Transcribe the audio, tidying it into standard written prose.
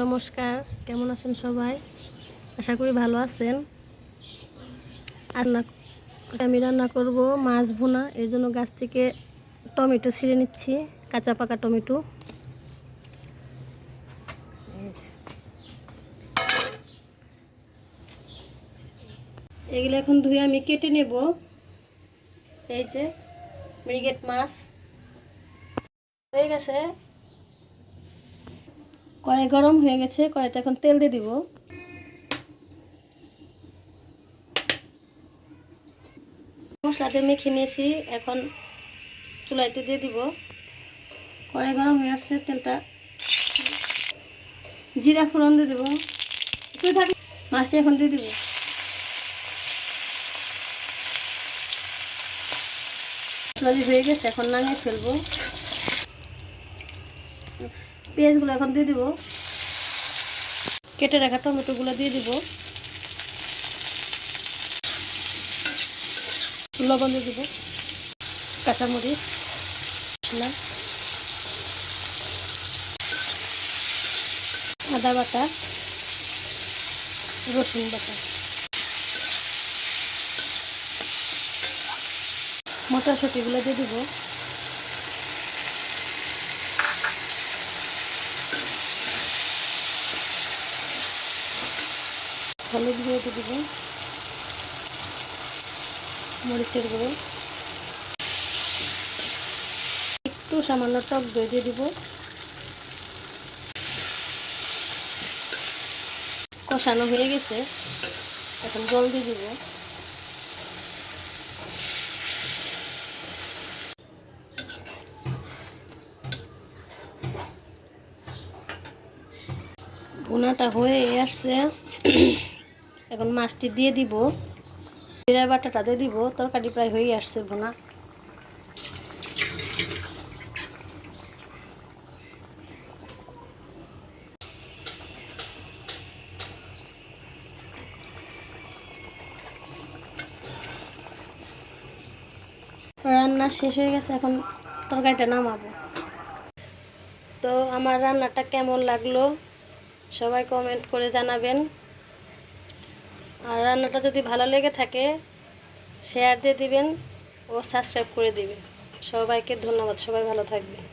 নমস্কার, কেমন আছেন সবাই? আশা করি ভালো আছেন। আমি রান্না করব মাছ ভুনা। এর জন্য গাছ থেকে টমেটো ছিঁড়ে নিচ্ছি, কাঁচা পাকা টমেটো। এগুলো এখন ধুয়ে আমি কেটে নেব। এই যে মৃগেল মাছ হয়ে গেছে, কড়াই গরম হয়ে গেছে। কড়াইতে এখন তেল দিয়ে দিব। মশলাতে মেখে নিয়েছি, এখন চুলাইতে দিয়ে দিব। কড়াই গরম হয়ে আসছে, তেলটা জিরা ফোড়ন দিয়ে দেবো। মাছটা এখন দিয়ে দিব। জলদি হয়ে গেছে, এখন নামিয়ে ফেলবো। পেঁয়াজগুলো এখন দিয়ে দিব। কেটে রাখা টমেটোগুলো দিয়ে দিব। লবণ দিয়ে দিব, কাঁচামরিচ, আদা বাটা, রসুন বাটা, মটরশুঁটিগুলো দিয়ে দিব। হলুদ গুঁড়ো দিয়ে দিব, মরিচের গুঁড়ো, একটু সামান্য টক দই দিয়ে দিব। কষানো হয়ে গেছে, এখন জল দিয়ে দিব। ভুনাটা হয়ে আসছে, এখন মাছটি দিয়ে দিব। জিরা বাটাটা দিয়ে দিব। তরকারি প্রায় হয়ে আসছে ভুনা। রান্না শেষ হয়ে গেছে, এখন তরকারিটা নামাবো। তো আমার রান্নাটা কেমন লাগলো সবাই কমেন্ট করে জানাবেন। আর রান্নাটা যদি ভালো লেগে থাকে শেয়ার দিয়ে দিবেন ও সাবস্ক্রাইব করে দিবেন। সবাইকে ধন্যবাদ। সবাই ভালো থাকবেন।